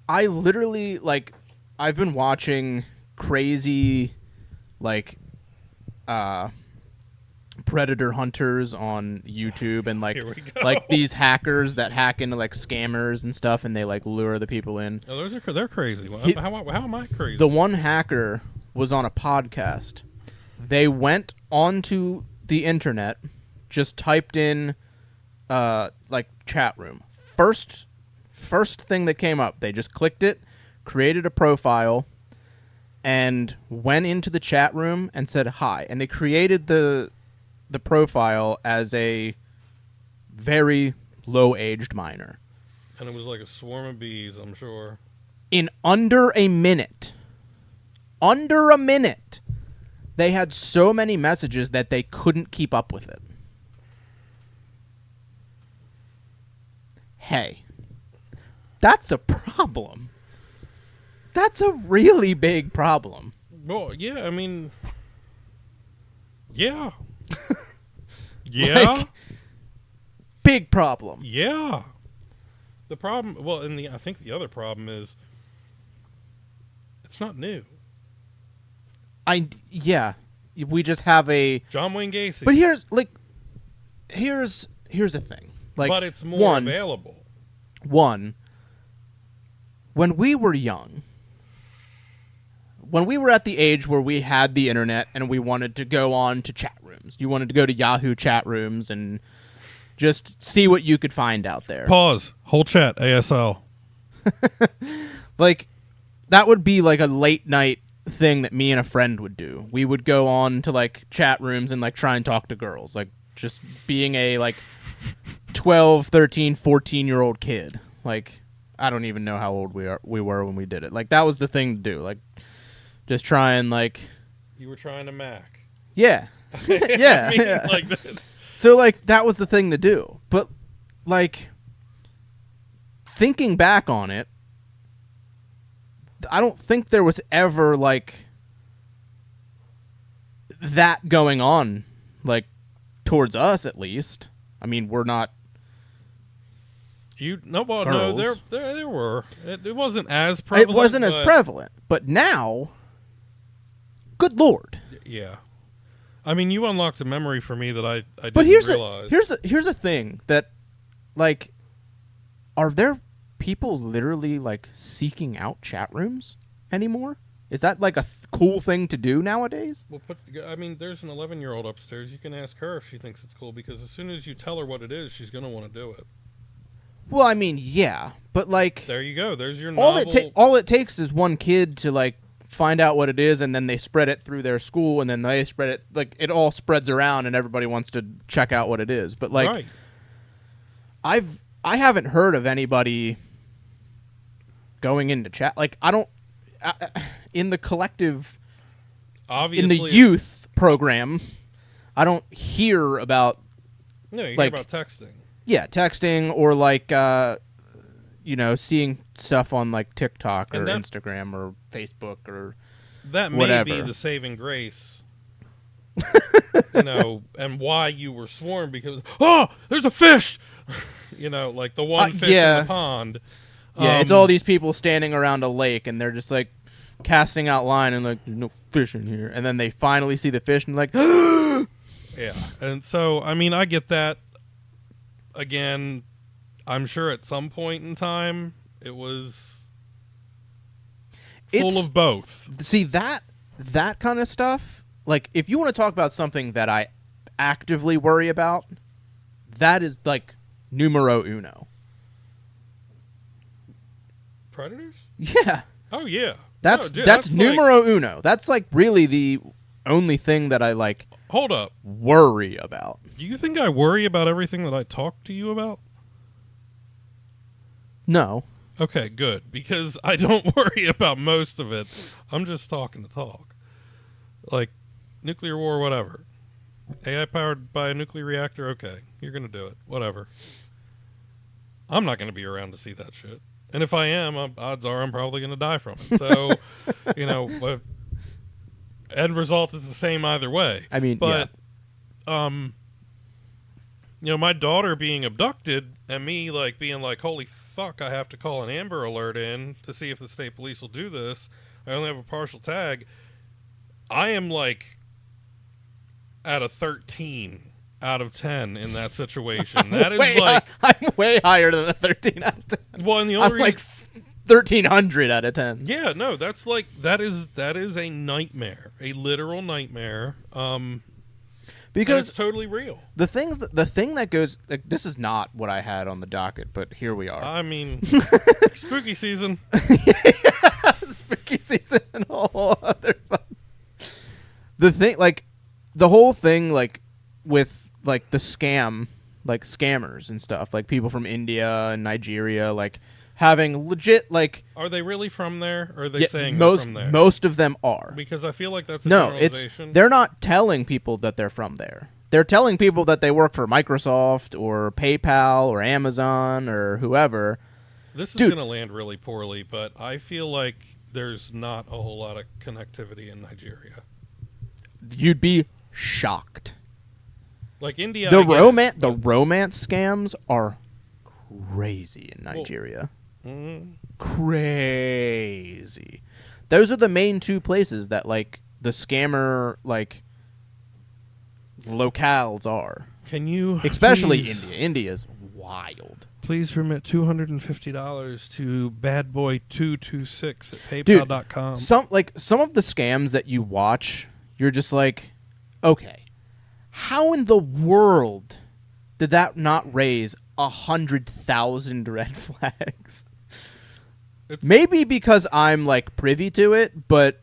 I literally, like, I've been watching crazy, like, predator hunters on YouTube and, Here we go. like these hackers that hack into, like, scammers and stuff, and they, like, lure the people in. Oh, they're crazy. How am I crazy? The one hacker was on a podcast. They went onto the internet, just typed in, like, chat room. First thing that came up, they just clicked it, created a profile, and went into the chat room and said hi. And they created the profile as a very low-aged minor. And it was like a swarm of bees, I'm sure. In under a minute, they had so many messages that they couldn't keep up with it. Hey, that's a problem. That's a really big problem. Well, yeah, I mean, yeah. Yeah. Like, big problem. Yeah. The problem, well, I think the other problem is it's not new. Yeah. We just have a John Wayne Gacy. But here's the thing. Like, but it's more available. One, when we were young, when we were at the age where we had the internet and we wanted to go on to chat rooms, you wanted to go to Yahoo chat rooms and just see what you could find out there. Pause. Whole chat, ASL. Like, that would be like a late night thing that me and a friend would do. We would go on to, like, chat rooms and, like, try and talk to girls. Like, just being a, like, 12, 13, 14-year-old kid. Like, I don't even know how old we were when we did it. Like, that was the thing to do. Like, just try and, like... You were trying to Mac. Yeah. Yeah. I mean, Yeah. like that. So, like, that was the thing to do. But, like, thinking back on it, I don't think there was ever, like, that going on, like, towards us, at least. I mean, we're not No, girls. there were. It wasn't as prevalent. It wasn't as prevalent. But now, good Lord. Yeah. I mean, you unlocked a memory for me that I didn't But realize. here's a thing that, like, are there people literally, like, seeking out chat rooms anymore? Is that, like, a cool thing to do nowadays? Well, I mean, there's an 11-year-old upstairs. You can ask her if she thinks it's cool, because as soon as you tell her what it is, she's going to want to do it. Well, I mean, yeah, but, like, There you go. There's your novel. all it takes is one kid to, like, find out what it is, and then they spread it through their school, and then they spread it, like, it all spreads around, and everybody wants to check out what it is. But, like, Right. I haven't heard of anybody going into chat. Like, I don't in the collective, Obviously, in the youth program, I don't hear about, No, you like, hear about texting. yeah, texting or, like, seeing stuff on, like, TikTok or Instagram or Facebook or That may whatever. be the saving grace. And why you were sworn, because, oh, there's a fish! Like the one fish in the pond. Yeah, it's all these people standing around a lake, and they're just, like, casting out line and, like, there's no fish in here. And then they finally see the fish and, like, Yeah, and so, I mean, I get that. Again, I'm sure at some point in time it was full of both. See, that kind of stuff, like, if you want to talk about something that I actively worry about, that is, like, numero uno. Predators? Yeah. Oh, yeah. That's numero uno. That's, like, really the only thing that I, like, hold up, worry about. Do you think I worry about everything that I talk to you about? No. Okay, good, because I don't worry about most of it. I'm just talking to talk. Like, nuclear war, whatever. AI powered by a nuclear reactor, okay, you're going to do it, whatever. I'm not going to be around to see that shit. And if I am, odds are I'm probably going to die from it. So, but end result is the same either way. I mean, but, my daughter being abducted and me, like, being like, holy fuck, I have to call an Amber Alert in to see if the state police will do this. I only have a partial tag. I am like at a 13 out of 10 in that situation. That is like I'm way higher than a 13 out of 10. Well, and the only I'm like 1,300 out of 10. Yeah, no, that's like that is a nightmare, a literal nightmare. Because it's totally real. The thing that goes like, this is not what I had on the docket, but here we are. I mean, spooky season. Spooky season and a whole other fun. The thing, like, the whole thing, like, with like the scammers and stuff, like people from India and Nigeria, like having legit, like, are they really from there, or are they saying most they're from there? most of them are, because I feel like that's a generalization. They're not telling people that they're from there. They're telling people that they work for Microsoft or PayPal or Amazon or whoever. This is going to land really poorly, but I feel like there's not a whole lot of connectivity in Nigeria. You'd be shocked. Like India, the romance scams are crazy in Nigeria. Crazy. Those are the main two places that like the scammer like locales are. Can you especially India? India's wild. Please remit $250 to badboy226 at paypal.com. Some of the scams that you watch, you're just like, okay, how in the world did that not raise 100,000 red flags? Maybe because I'm like privy to it,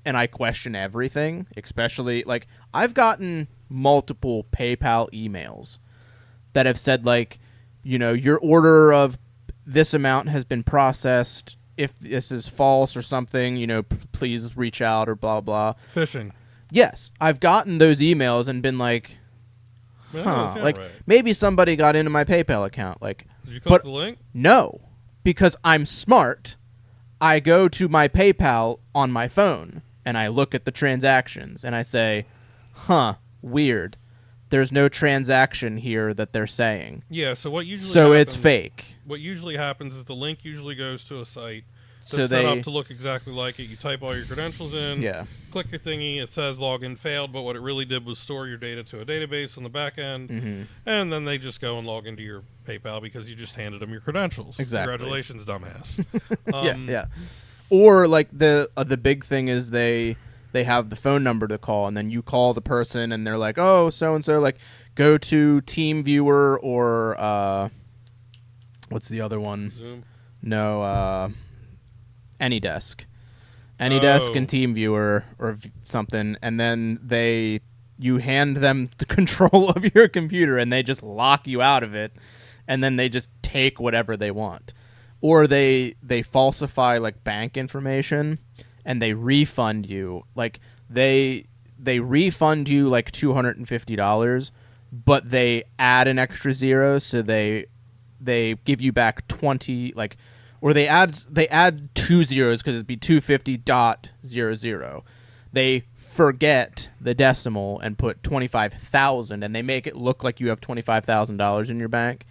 and I question everything, especially like I've gotten multiple PayPal emails that have said like, you know, your order of this amount has been processed. If this is false or something, you know, please reach out or blah, blah. Phishing. Yes, I've gotten those emails and been like, like right. Maybe somebody got into my PayPal account. Like, did you click the link? No, because I'm smart. I go to my PayPal on my phone and I look at the transactions and I say, weird. There's no transaction here that they're saying. Yeah, so what usually happens, it's fake. What usually happens is the link usually goes to a site that's set up to look exactly like it. You type all your credentials in, click your thingy, it says login failed, but what it really did was store your data to a database on the back end, and then they just go and log into your PayPal because you just handed them your credentials. Exactly. Congratulations, dumbass. Yeah. Or like the big thing is they have the phone number to call, and then you call the person, and they're like, oh, so-and-so, like, go to TeamViewer or, what's the other one? Zoom? No, AnyDesk. AnyDesk and TeamViewer or something, and then you hand them the control of your computer, and they just lock you out of it, and then they just take whatever they want. Or they falsify, like, bank information, and they refund you. Like, they refund you, like, $250, but they add an extra zero, so they give you back 20, like, or they add 2 zeros because it'd be 250.00. They forget the decimal and put 25,000, and they make it look like you have $25,000 in your bank.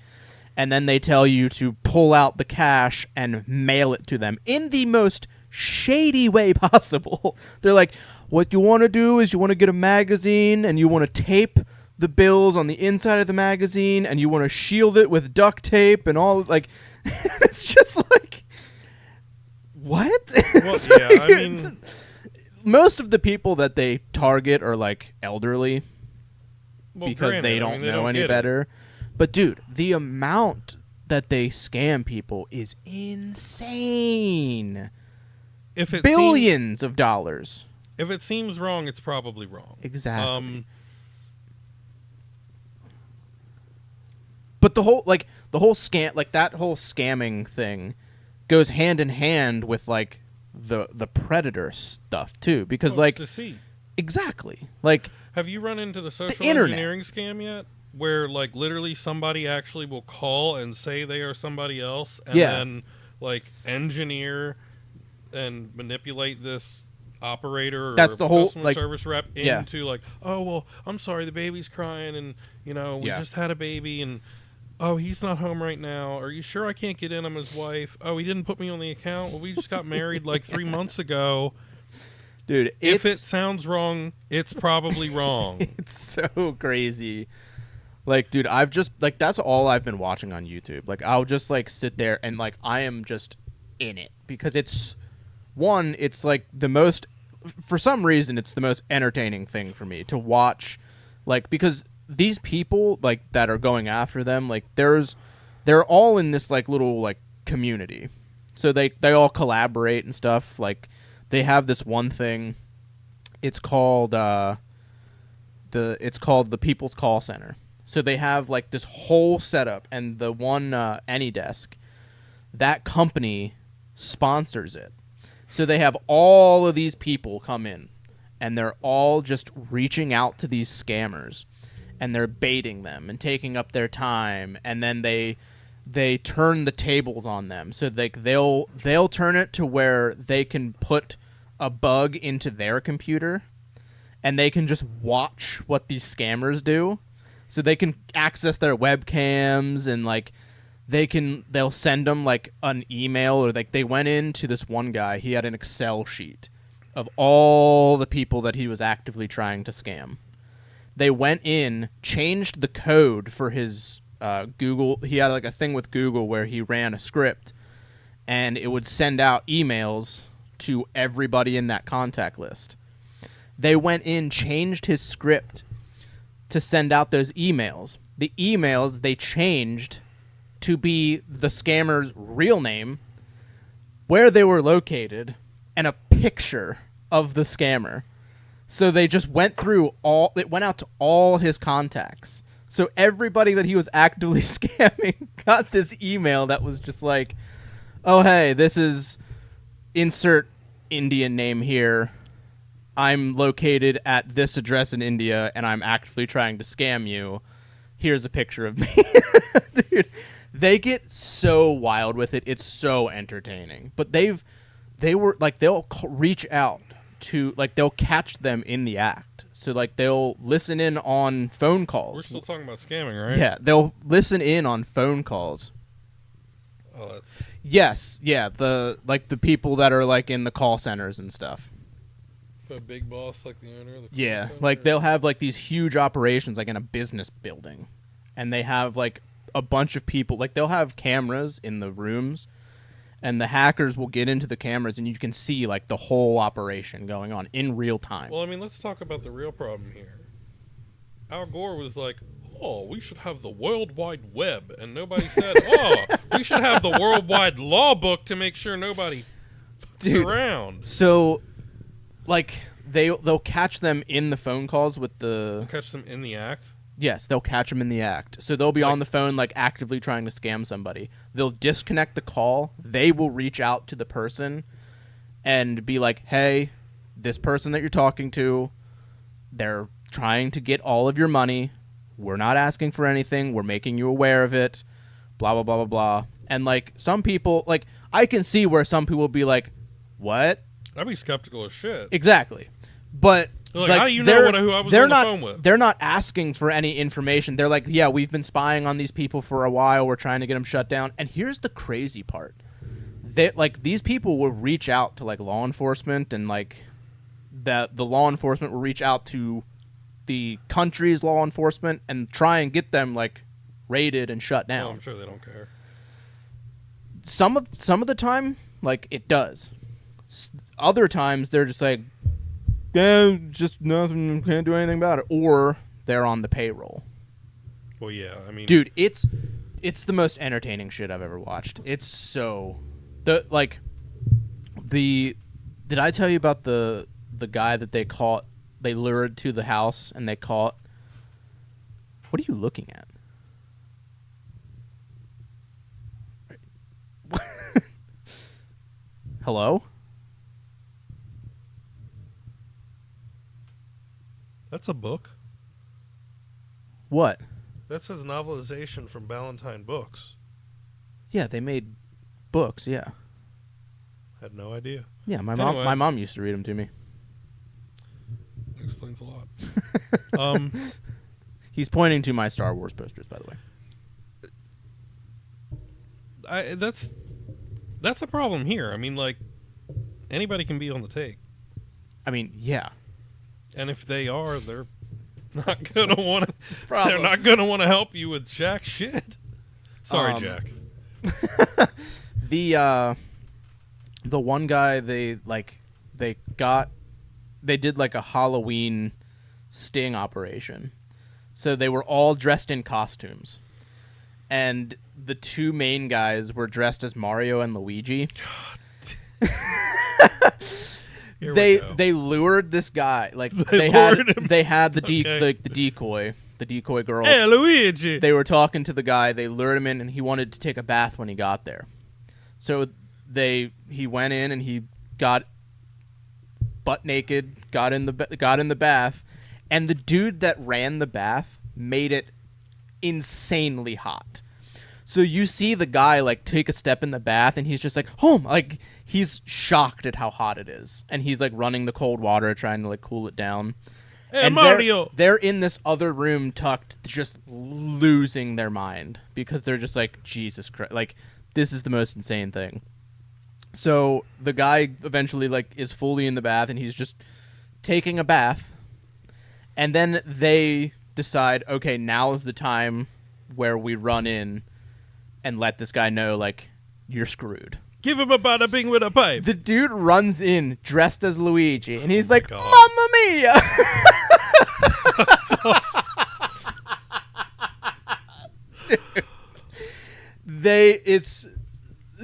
And then they tell you to pull out the cash and mail it to them in the most shady way possible. They're like, what you want to do is you want to get a magazine and you want to tape the bills on the inside of the magazine and you want to shield it with duct tape and all, like, it's just like, what? Well, yeah, I mean, most of the people that they target are like elderly because granted, they don't know any better. But dude, the amount that they scam people is insane. If it billions of dollars. If it seems wrong, it's probably wrong. Exactly. But the whole scam, like that whole scamming thing goes hand in hand with like the predator stuff too, because like deceit. Exactly. Like, have you run into the social engineering scam yet? Where like literally somebody actually will call and say they are somebody else, and then like engineer and manipulate this operator or the whole customer service rep into like, oh well, I'm sorry, the baby's crying, and you know we just had a baby, and oh, he's not home right now. Are you sure I can't get in? I'm his wife. Oh, he didn't put me on the account. Well, we just got married like 3 months ago. Dude, If it sounds wrong, it's probably wrong. it's so crazy. Like, dude, I've just, like, that's all I've been watching on YouTube. Like, I'll just, like, sit there and, like, I am just in it. Because it's, one, it's, like, the most, for some reason, it's the most entertaining thing for me to watch. Like, because these people, like, that are going after them, like, they're all in this, like, little, like, community. So they all collaborate and stuff. Like, they have this one thing. It's called, the People's Call Center. So they have, like, this whole setup, and the one AnyDesk, that company sponsors it. So they have all of these people come in, and they're all just reaching out to these scammers, and they're baiting them and taking up their time, and then they turn the tables on them. So they'll turn it to where they can put a bug into their computer, and they can just watch what these scammers do. So they can access their webcams, and like they'll send them like an email, or like they went into this one guy. He had an Excel sheet of all the people that he was actively trying to scam. They went in, changed the code for his Google. He had like a thing with Google where he ran a script, and it would send out emails to everybody in that contact list. They went in, changed his script to send out those emails. The emails they changed to be the scammer's real name, where they were located, and a picture of the scammer. So they just went through it went out to all his contacts. So everybody that he was actively scamming got this email that was just like, oh, hey, this is insert Indian name here. I'm located at this address in India, and I'm actively trying to scam you. Here's a picture of me. Dude, they get so wild with it. It's so entertaining. But they'll reach out to, like, they'll catch them in the act. So, like, they'll listen in on phone calls. We're still talking about scamming, right? Yeah, they'll listen in on phone calls. Oh, that's... Yes, yeah, the people that are, like, in the call centers and stuff. A big boss, like the owner of the Yeah, center? like they'll have like these huge operations like in a business building, and they have like a bunch of people, like they'll have cameras in the rooms, and the hackers will get into the cameras and you can see like the whole operation going on in real time. Well, I mean, let's talk about the real problem here. Al Gore was like, oh, we should have the World Wide Web, and nobody said, oh, we should have the World Wide Law Book to make sure nobody fucks around. So like they'll catch them in the phone calls with the... Catch them in the act? Yes, they'll catch them in the act. So they'll be on the phone like actively trying to scam somebody. They'll disconnect the call. They will reach out to the person and be like, hey, this person that you're talking to, they're trying to get all of your money. We're not asking for anything. We're making you aware of it. Blah, blah, blah, blah, blah. And like some people, like I can see where some people will be like, what? I'd be skeptical as shit. Exactly. But like, how do you know who I was on the phone with? They're not asking for any information. They're like, yeah, we've been spying on these people for a while. We're trying to get them shut down. And here's the crazy part. These people will reach out to like law enforcement, and like the law enforcement will reach out to the country's law enforcement and try and get them like raided and shut down. Oh, I'm sure they don't care. Some of the time, like it does. Other times they're just like, yeah, just nothing, can't do anything about it, or they're on the payroll. Well, yeah, I mean, dude, it's the most entertaining shit I've ever watched. It's so did I tell you about the guy that they caught? They lured to the house and they caught. What are you looking at? Hello? that's a book. What? That says novelization from Ballantine Books. Yeah, they made books, yeah. Had no idea. Yeah, my Anyway. mom used to read them to me. That explains a lot. He's pointing to my Star Wars posters, by the way. that's a problem here. I mean, like, anybody can be on the take. I mean, yeah. And if they are, they're not gonna want to. Problem. They're not gonna want to help you with jack shit. Sorry, Jack. The one guy they did like a Halloween sting operation. So they were all dressed in costumes. And the two main guys were dressed as Mario and Luigi. They lured this guy. Like they had the decoy girl. Hey, Luigi. They were talking to the guy. They lured him in, and he wanted to take a bath when he got there. So he went in and he got butt naked, got in the bath, and the dude that ran the bath made it insanely hot. So you see the guy like take a step in the bath, and he's just like, "Home!" Like he's shocked at how hot it is, and he's like running the cold water, trying to like cool it down. Hey, and Mario! They're in this other room, tucked, just losing their mind because they're just like, Jesus Christ! Like this is the most insane thing. So the guy eventually like is fully in the bath, and he's just taking a bath, and then they decide, okay, now is the time where we run in and let this guy know, like, you're screwed. Give him a bada bing with a pipe. The dude runs in dressed as Luigi, and he's like, God. Mamma mia! Dude. It's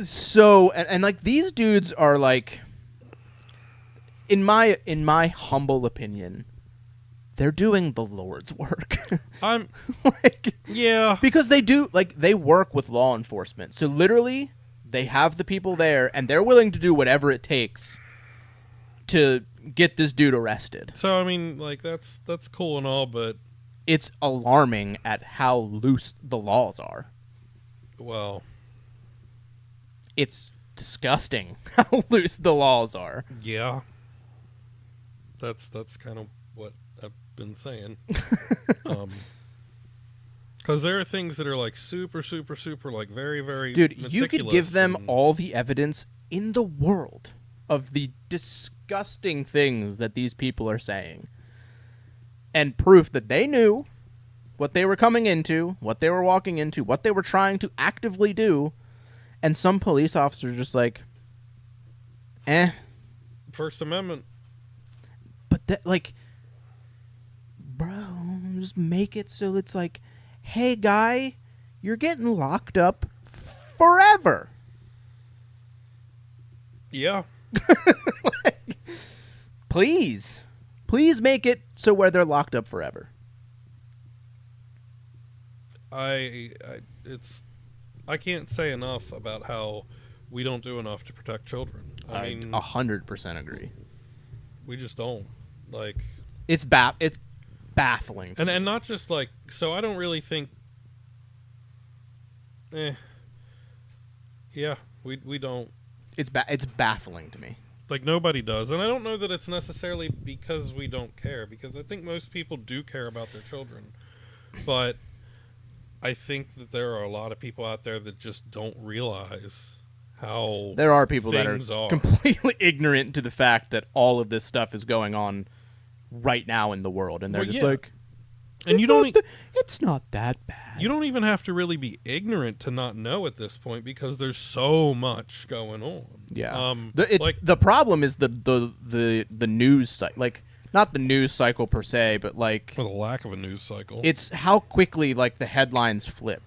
so, and like, these dudes are like, in my humble opinion, they're doing the Lord's work. I'm like, yeah, because they work with law enforcement. So literally, they have the people there, and they're willing to do whatever it takes to get this dude arrested. So I mean, like that's cool and all, but it's alarming at how loose the laws are. Well, it's disgusting how loose the laws are. Yeah, that's kind of what I've been saying. Because there are things that are like super, super, super, like very, very dude, you could give them all the evidence in the world of the disgusting things that these people are saying, and proof that they knew what they were coming into, what they were walking into, what they were trying to actively do, and some police officers just like, First Amendment. But that, like, bro, just make it so it's like, hey, guy, you're getting locked up forever. Yeah. Like, please make it so where they're locked up forever. I can't say enough about how we don't do enough to protect children. I mean, 100% agree. We just don't. Like, it's baffling. And not just like, so I don't really think yeah, we don't. It's baffling to me. Like, nobody does. And I don't know that it's necessarily because we don't care, because I think most people do care about their children. But I think that there are a lot of people out there that just don't realize how there are people that are are completely ignorant to the fact that all of this stuff is going on right now in the world, and they're just like, and it's not that bad. You don't even have to really be ignorant to not know at this point, because there's so much going on. Yeah. The problem is the news cycle, like, not the news cycle per se, but like the lack of a news cycle. It's how quickly like the headlines flip.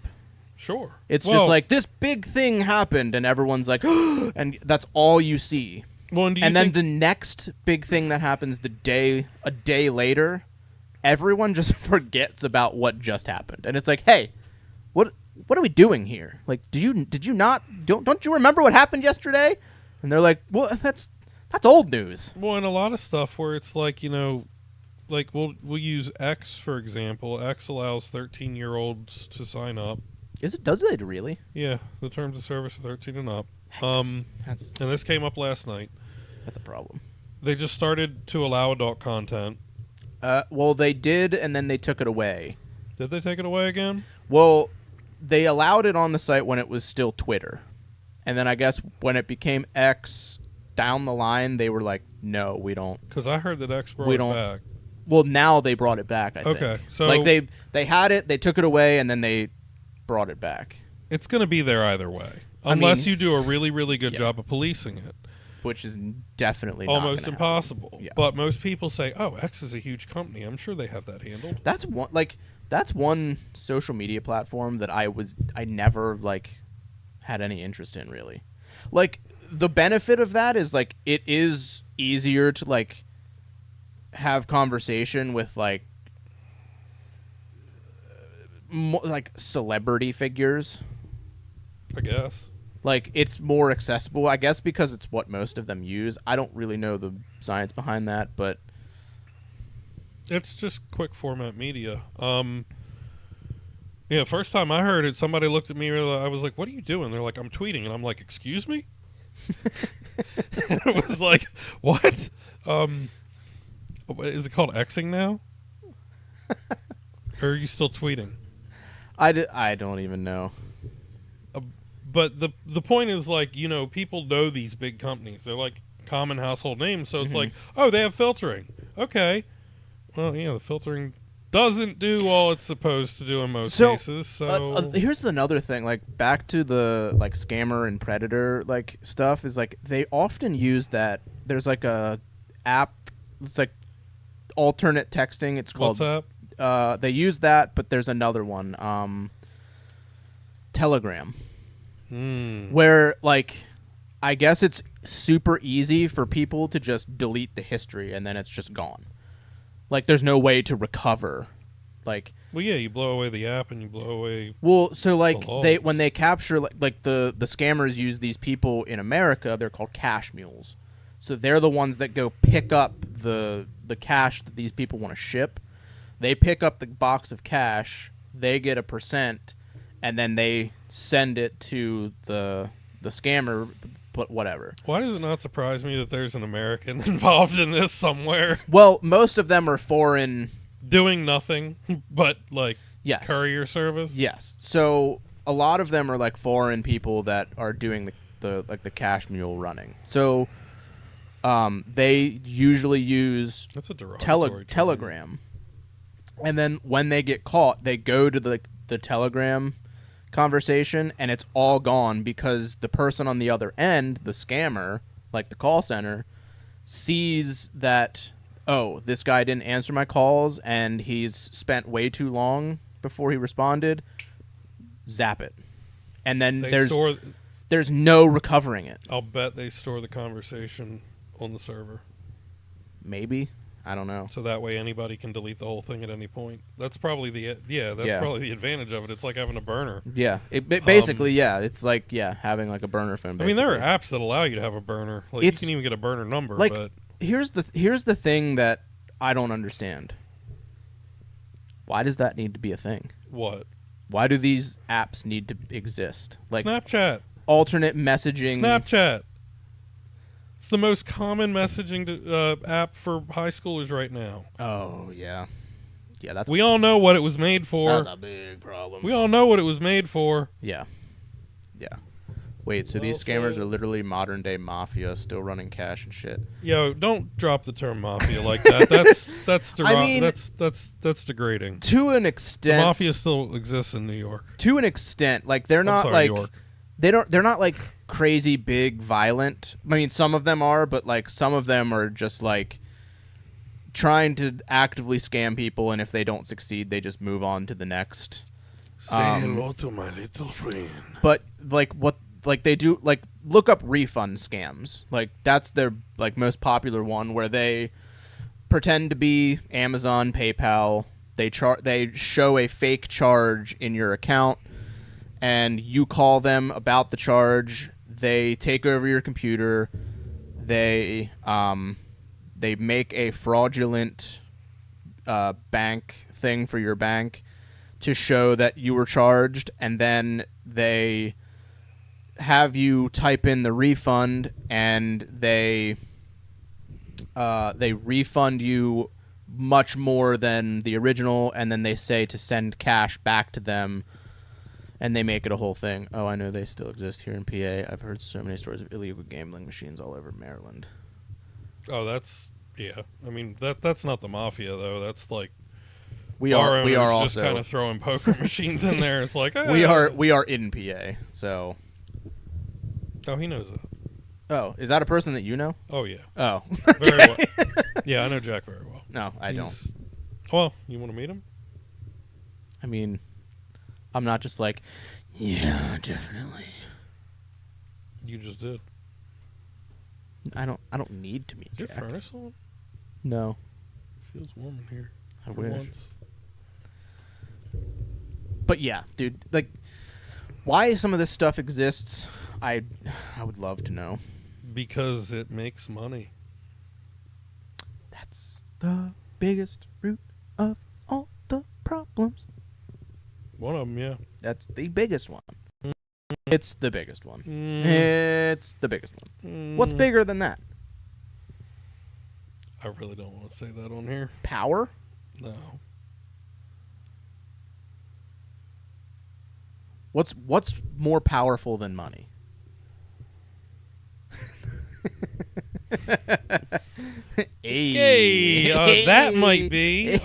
Sure. It's just like, this big thing happened, and everyone's like, and that's all you see. Well, and then the next big thing that happens a day later, everyone just forgets about what just happened, and it's like, hey, what are we doing here? Like, did you not don't you remember what happened yesterday? And they're like, well, that's old news. Well, and a lot of stuff where it's like, you know, like we'll use X for example. X allows 13-year-olds to sign up. Does it really? Yeah, the terms of service are 13 and up. And this came up last night. That's a problem. They just started to allow adult content. Well, they did, and then they took it away. Did they take it away again? Well, they allowed it on the site when it was still Twitter. And then I guess when it became X down the line, they were like, no, we don't. Because I heard that X brought We it don't- back. Well, now they brought it back, I think. Okay, so- like they had it, they took it away, and then they brought it back, It's going to be there either way. I Unless mean- you do a really, really good Yeah. job of policing it. which is definitely not Almost gonna impossible. happen. Yeah. But most people say, oh, X is a huge company. I'm sure they have that handled. That's one social media platform that I never like had any interest in, really. Like, the benefit of that is like it is easier to like have conversation with like like celebrity figures. I guess. Like, it's more accessible, I guess, because it's what most of them use. I don't really know the science behind that, but It's just quick format media. Yeah, first time I heard it, somebody looked at me. I was like, "What are you doing?" They're like, "I'm tweeting," and I'm like, "Excuse me." It was like, "What?" Is it called Xing now? Or are you still tweeting? I don't even know. But the point is, like, you know, people know these big companies. They're like common household names. So it's like, oh, they have filtering. Okay. Well, yeah, the filtering doesn't do all it's supposed to do in most cases. So here's another thing. Like, back to the like scammer and predator like stuff is like they often use that. There's like a app. It's like alternate texting. It's called WhatsApp. They use that, but there's another one. Telegram. Where, like, I guess it's super easy for people to just delete the history and then it's just gone. Like, there's no way to recover. Like, Well, yeah, you blow away the app and you blow away. well, so like logs. when they capture like the scammers use these people in America, they're called cash mules. So they're the ones that go pick up the cash that these people want to ship. They pick up the box of cash, they get a percent, and then they send it to the scammer, but whatever. Why does it not surprise me that there's an American involved in this somewhere Well, most of them are foreign. doing nothing but like Yes. courier service? Yes. So a lot of them are like foreign people that are doing the cash mule running. So they usually use That's a derogatory term. Telegram. And then when they get caught, they go to the Telegram conversation and it's all gone because the person on the other end, the scammer, like the call center, sees that, oh, this guy didn't answer my calls and he's spent way too long before he responded. Zap it. And then there's no recovering it. I'll bet they store the conversation on the server. Maybe. I don't know. So that way anybody can delete the whole thing at any point. That's probably probably the advantage of it. It's like having a burner. Yeah. Basically, yeah. It's like, having like a burner phone. Basically. I mean, there are apps that allow you to have a burner. Like, you can even get a burner number. Like, but here's the thing that I don't understand. Why does that need to be a thing? what? Why do these apps need to exist? Like Snapchat. alternate messaging. Snapchat. It's the most common messaging app for high schoolers right now. Oh yeah, that's We all know what it was made for. that's a big problem. We all know what it was made for. Yeah. Wait, so these scammers are literally modern day mafia, still running cash and shit. Yo, don't drop the term mafia like that. That's degrading. To an extent, Mafia still exists in New York. To an extent, like they're not sorry, like York. they're not like crazy big violent. I mean, some of them are, but like some of them are just like trying to actively scam people, and if they don't succeed, they just move on to the next. Say hello to my little friend. But like what like they do, like look up refund scams. Like that's their like most popular one, where they pretend to be Amazon, PayPal. They show a fake charge in your account, and you call them about the charge. They take over your computer. They make a fraudulent bank thing for your bank to show that you were charged, and then they have you type in the refund, and they refund you much more than the original, and then they say to send cash back to them. And they make it a whole thing. Oh, I know they still exist here in PA. I've heard so many stories of illegal gambling machines all over Maryland. Oh, that's yeah. I mean that's not the mafia though. That's like We bar are owners also just kind of throwing poker machines in there. It's like we are in PA. So Oh, he knows that. oh, is that a person that you know? Oh yeah. Oh, Very well. Yeah, I know Jack very well. No, I don't. Well, you want to meet him? I mean, I'm not just like, yeah, definitely. You just did. I don't need to meet Is your Jack. furnace on? No, Feels warm in here. I For wish. once. But yeah, dude, like, why some of this stuff exists, I would love to know. Because it makes money. That's the biggest root of all the problems. One of them, yeah. That's the biggest one. It's the biggest one. Mm. It's the biggest one. What's bigger than that? I really don't want to say that on here. Power? No. What's more powerful than money? Hey, that might be.